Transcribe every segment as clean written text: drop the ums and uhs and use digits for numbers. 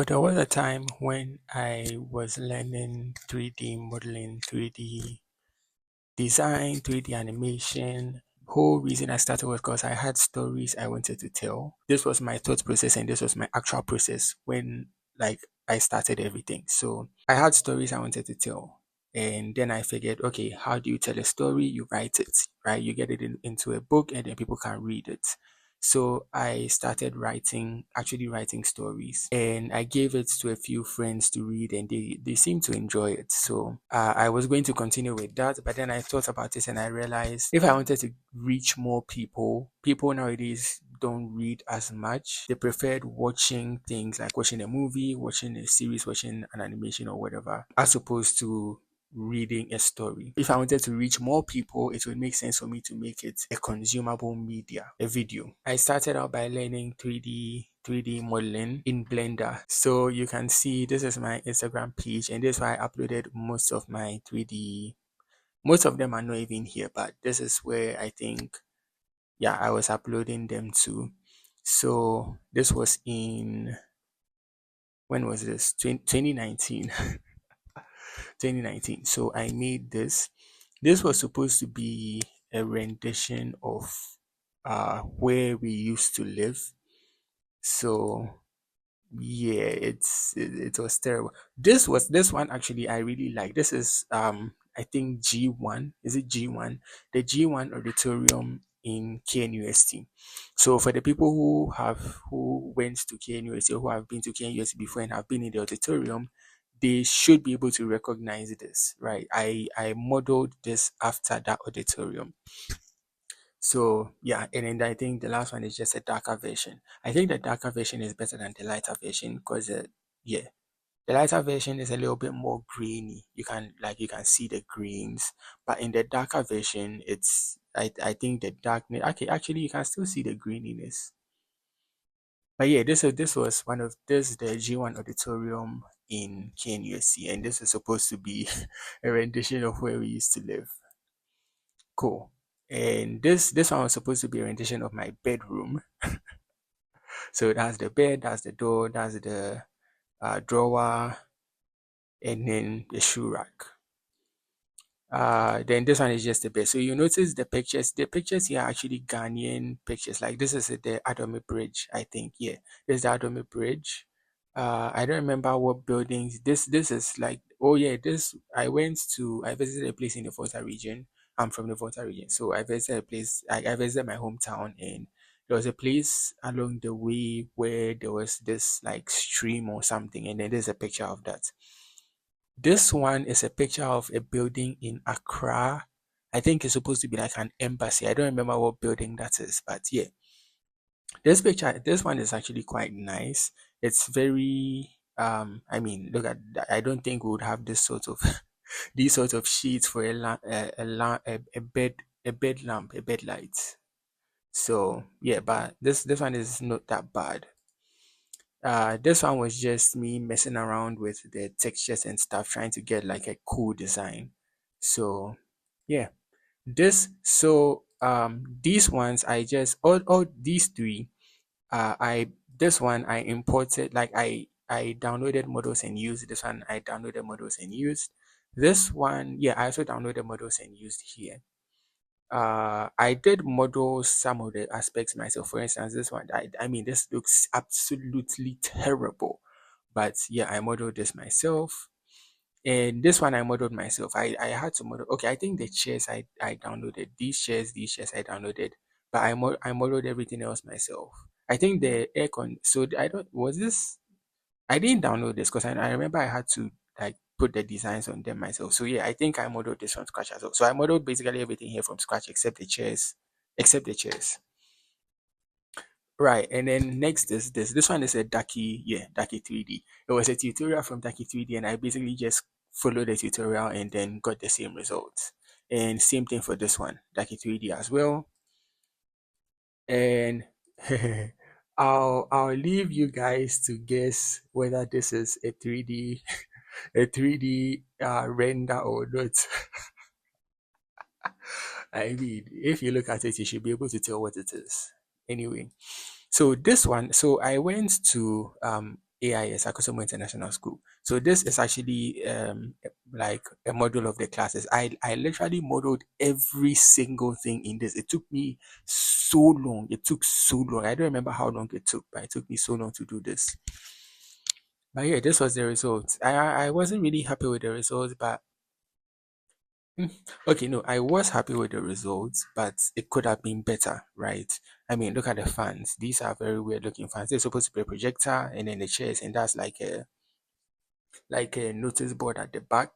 But there was a time when I was learning 3D modeling, 3D design, 3D animation. Whole reason I started was because I had stories I wanted to tell. This was my thought process and this was my actual process when like I started everything. So I had stories I wanted to tell. And then I figured, okay, how do you tell a story? You write it, right? You get it into a book and then people can read it. So I started writing, actually writing stories, and I gave it to a few friends to read, and they seemed to enjoy it. So I was going to continue with that, but then I thought about it and I realized if I wanted to reach more people, people nowadays don't read as much. They preferred watching things like watching a movie, watching a series, watching an animation or whatever, as opposed to reading a story. If I wanted to reach more people, it would make sense for me to make it a consumable media, a video. I started out by learning 3D modeling in Blender. So you can see this is my Instagram page and this is where I uploaded most of my 3D. Most of them are not even here, but this is where I think, yeah, I was uploading them to. So this was in, when was this? 2019. 2019. So I made this. This was supposed to be a rendition of where we used to live. So yeah, it was terrible. This one actually I really like. This is I think G1. Is it G1? The G1 auditorium in KNUST. So for the people who went to KNUST or who have been to KNUST before and have been in the auditorium, they should be able to recognize this, right? I modeled this after that auditorium. So yeah, and then I think the last one is just a darker version. I think the darker version is better than the lighter version because yeah, the lighter version is a little bit more grainy. You can see the greens, but in the darker version, I think the darkness. Okay, actually you can still see the greeniness. But yeah, this was one of this the G1 auditorium in KNUSC, and this is supposed to be a rendition of where we used to live. Cool. And this one was supposed to be a rendition of my bedroom. So that's the bed, that's the door, that's the drawer, and then the shoe rack. Then this one is just the bed. So you notice the pictures. The pictures here are actually Ghanaian pictures. Like this is the Adome Bridge, I think. Yeah, this is the Adome Bridge. I don't remember what buildings. This is like. Oh yeah, this I visited a place in the Volta region. I'm from the Volta region, so I visited a place. I visited my hometown, and there was a place along the way where there was this like stream or something, and then there's a picture of that. This one is a picture of a building in Accra. I think it's supposed to be like an embassy. I don't remember what building that is, but yeah. This one is actually quite nice. It's very, I mean, look at that. I don't think we would have this sort of, these sort of sheets for a bed lamp, a bed light. So yeah, but this one is not that bad. This one was just me messing around with the textures and stuff, trying to get like a cool design. So yeah, these ones I just all these three I this one I imported, like I downloaded models and used. This one I downloaded models and used. This one, yeah, I also downloaded models and used here. I did model some of the aspects myself. For instance, this one, I mean, this looks absolutely terrible, but yeah, I modeled this myself. And this one I modeled myself. I had to model. Okay, I think the chairs I downloaded. These chairs I downloaded, but I modeled everything else myself. I think the aircon. So I don't. Was this? I didn't download this because I remember I had to like put the designs on them myself. So yeah, I think I modeled this from scratch as well. So I modeled basically everything here from scratch except the chairs. Except the chairs. Right, and then next is this. This one is a Ducky, yeah, Ducky 3D. It was a tutorial from Ducky 3D, and I basically just followed the tutorial and then got the same results. And same thing for this one, Ducky 3D as well. And I'll leave you guys to guess whether this is a 3D a 3D render or not. I mean, if you look at it, you should be able to tell what it is. Anyway, so this one, so I went to AIS, Akusumo International School. So this is actually like a module of the classes. I literally modeled every single thing in this. It took me so long. It took so long. I don't remember how long it took, but it took me so long to do this. But yeah, this was the result. I wasn't really happy with the results, but mm, okay, no, I was happy with the results, but it could have been better, right? I mean, look at the fans. These are very weird looking fans. They're supposed to be a projector, and then the chairs, and that's like a notice board at the back,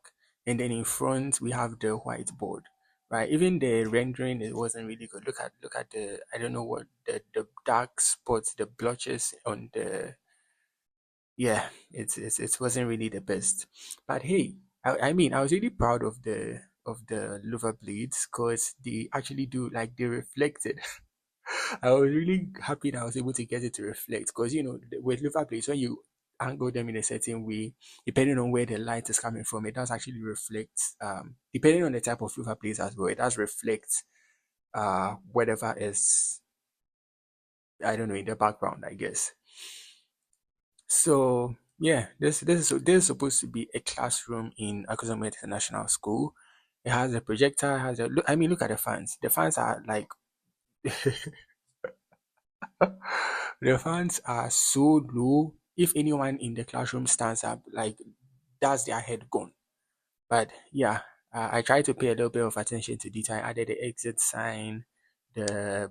and then in front we have the whiteboard, right? Even the rendering, it wasn't really good. Look at the, I don't know what, the dark spots, the blotches on the, yeah, it wasn't really the best. But hey, I mean, I was really proud of the Louvre blades because they actually do, like, they reflected. I was really happy that I was able to get it to reflect because, with Louvre blades, when you angle them in a certain way, depending on where the light is coming from, it does actually reflect. Depending on the type of Louvre blades as well, it does reflect whatever is, I don't know, in the background, I guess. So yeah, this is supposed to be a classroom in Akuzume International School. It has a projector. Has a look. I mean, look at the fans. The fans are like the fans are so low. If anyone in the classroom stands up, like, that's their head gone. But yeah, I try to pay a little bit of attention to detail. I added the exit sign, the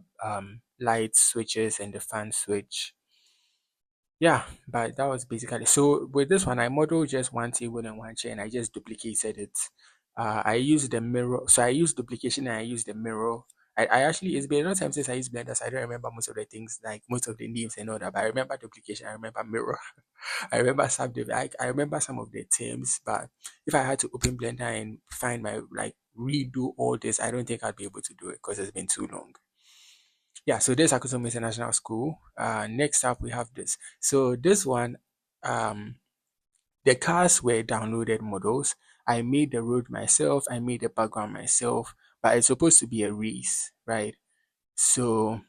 light switches, and the fan switch. Yeah, but that was basically, so with this one. I modeled just one table and one chair, and I just duplicated it. I used the mirror, so I used duplication and I used the mirror. I actually, it's been a long time since I used Blender, so I don't remember most of the things, like most of the names and all that. But I remember duplication, I remember mirror, I remember I remember some of the terms. But if I had to open Blender and find my, like, redo all this, I don't think I'd be able to do it because it's been too long. Yeah, so there's Akusumo International School. Next up, we have this. So this one, um, the cars were downloaded models. I made the road myself. I made the background myself. But it's supposed to be a race, right? So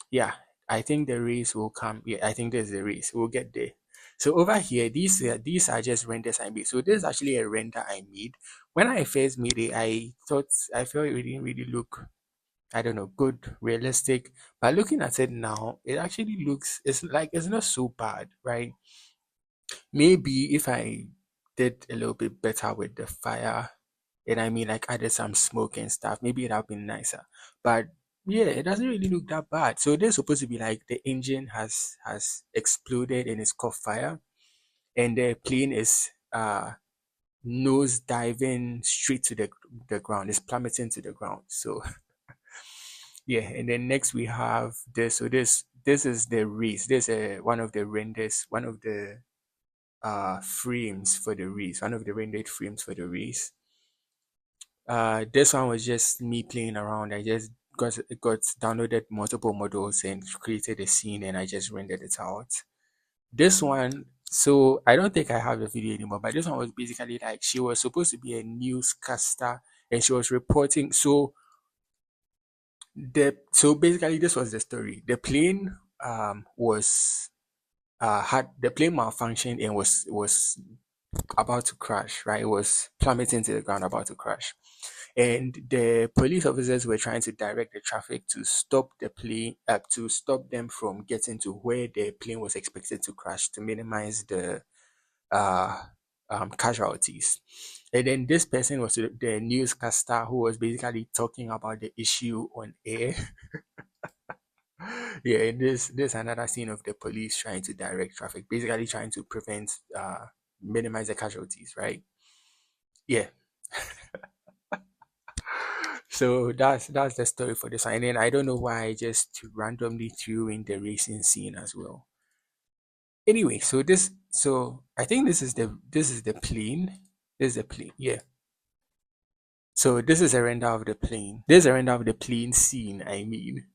yeah, I think the race will come. Yeah, I think there's a race. We'll get there. So over here, these are just renders I made. So this is actually a render I made. When I first made it, I felt it didn't really look, I don't know, good, realistic. But looking at it now, it actually looks, it's like, it's not so bad, right? Maybe if I did a little bit better with the fire, and I mean, like, added some smoke and stuff, maybe it'd have been nicer. But yeah, it doesn't really look that bad. So they're supposed to be like the engine has exploded and it's caught fire, and the plane is nose diving straight to the ground. It's plummeting to the ground. So yeah, and then next we have this. So this is the race. This is one of the renders, one of the frames for the race, one of the rendered frames for the race. This one was just me playing around. I just got downloaded multiple models and created a scene, and I just rendered it out. This one, so I don't think I have the video anymore, but this one was basically like, she was supposed to be a newscaster and she was reporting. So basically this was the story. The plane was had the plane malfunctioned and was about to crash, right? It was plummeting to the ground, about to crash. And the police officers were trying to direct the traffic to stop the plane, to stop them from getting to where the plane was expected to crash, to minimize the uh, casualties. And then this person was the newscaster who was basically talking about the issue on air. Yeah, and this another scene of the police trying to direct traffic, basically trying to prevent, minimize the casualties, right? Yeah. So that's the story for this one. And then I don't know why I just randomly threw in the racing scene as well. Anyway, so I think this is the plane. This is the plane, yeah. So this is a render of the plane. This is a render of the plane scene, I mean.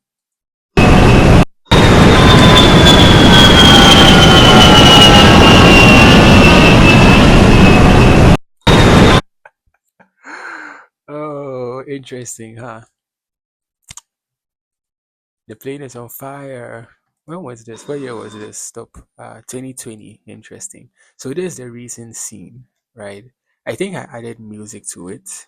Oh, interesting, huh? The plane is on fire. When was this? What year was this? Stop. 2020. Interesting. So this is the recent scene, right? I think I added music to it.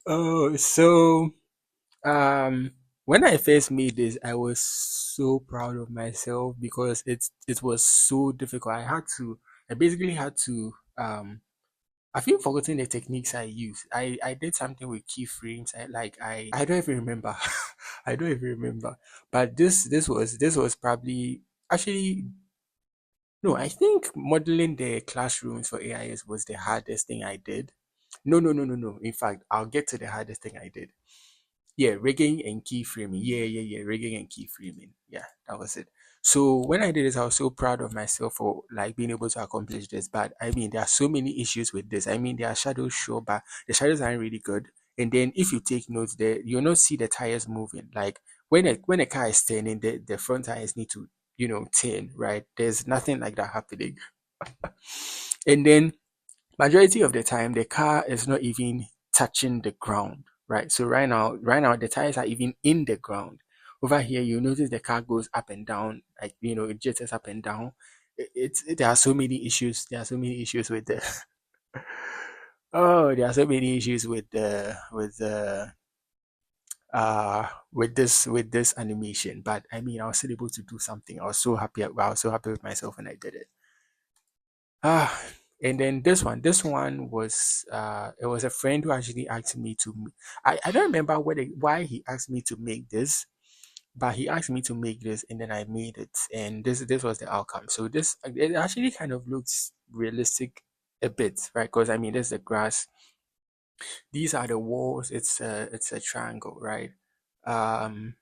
Oh, so um, when I first made this, I was so proud of myself because it was so difficult. I basically had to I've even forgotten the techniques I used. I did something with keyframes. I don't even remember. I don't even remember. But this was probably actually no. I think modeling the classrooms for AIS was the hardest thing I did. No, no, no, no, no. In fact, I'll get to the hardest thing I did. Yeah, rigging and keyframing. Yeah. Rigging and keyframing. Yeah, that was it. So when I did this, I was so proud of myself for like being able to accomplish this. But I mean, there are so many issues with this. I mean, there are shadows, sure, but the shadows aren't really good. And then if you take notes there, you'll not see the tires moving. Like when a car is turning, the front tires need to, turn, right? There's nothing like that happening. And then majority of the time the car is not even touching the ground, right? So right now the tires are even in the ground. Over here you notice the car goes up and down, like it jitters up and down. There are so many issues, with the oh, there are so many issues with this animation. But I mean, I was still able to do something. I was so happy with myself when I did it. Ah, and then this one was it was a friend who actually asked me to. I don't remember why he asked me to make this, but he asked me to make this, and then I made it, and this was the outcome. So this it actually kind of looks realistic a bit, right? Because I mean, there's the grass. These are the walls. It's a triangle, right? Um,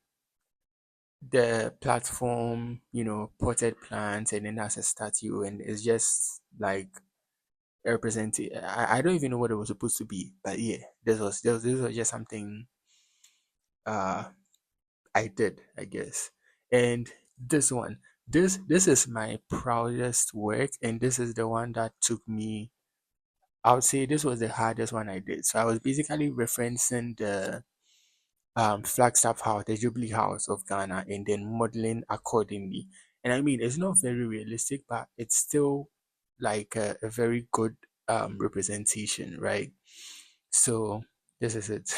the platform, potted plants, and then there's a statue, and it's just like representing. I don't even know what it was supposed to be, but yeah, this was just something uh I did, I guess. And this one, this is my proudest work, and this is the one that took me. I would say this was the hardest one I did. So I was basically referencing the Flagstaff House, the Jubilee House of Ghana, and then modeling accordingly. And I mean, it's not very realistic, but it's still like a very good representation, right? So this is it.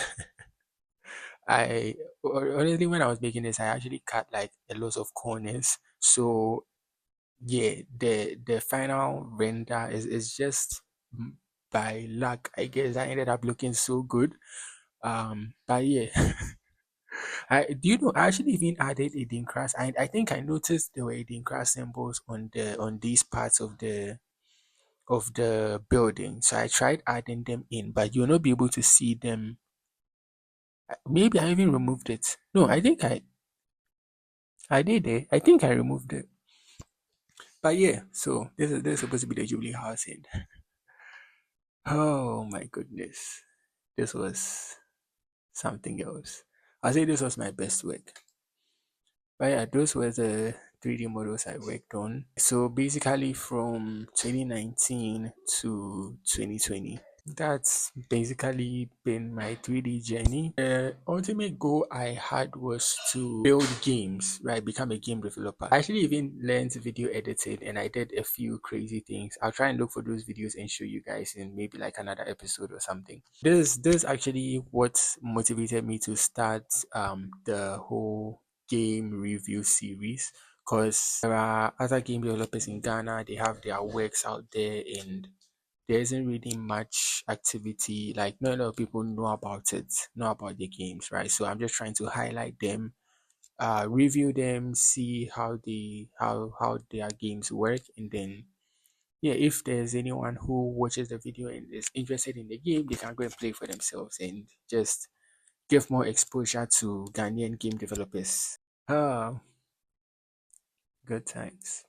Honestly, when I was making this, I actually cut like a lot of corners. So yeah, the final render is just by luck, I guess. I ended up looking so good. But yeah, I actually even added Adinkras. I think I noticed there were Adinkras symbols on these parts of the building. So I tried adding them in, but you'll not be able to see them. Maybe I even removed it. No, I think I did it. I think I removed it. But yeah, so this is supposed to be the Jubilee House and oh my goodness. This was something else. I say this was my best work. But yeah, those were the 3D models I worked on. So basically from 2019 to 2020. That's basically been my 3D journey. The ultimate goal I had was to build games, right? Become a game developer. I actually even learned video editing and I did a few crazy things. I'll try and look for those videos and show you guys in maybe like another episode or something. This actually what motivated me to start the whole game review series because there are other game developers in Ghana, they have their works out there and there isn't really much activity. Like not a lot of people know about it, know about the games, right? So I'm just trying to highlight them, review them, see how their games work, and then yeah, if there's anyone who watches the video and is interested in the game, they can go and play for themselves and just give more exposure to Ghanaian game developers. Ah, good times.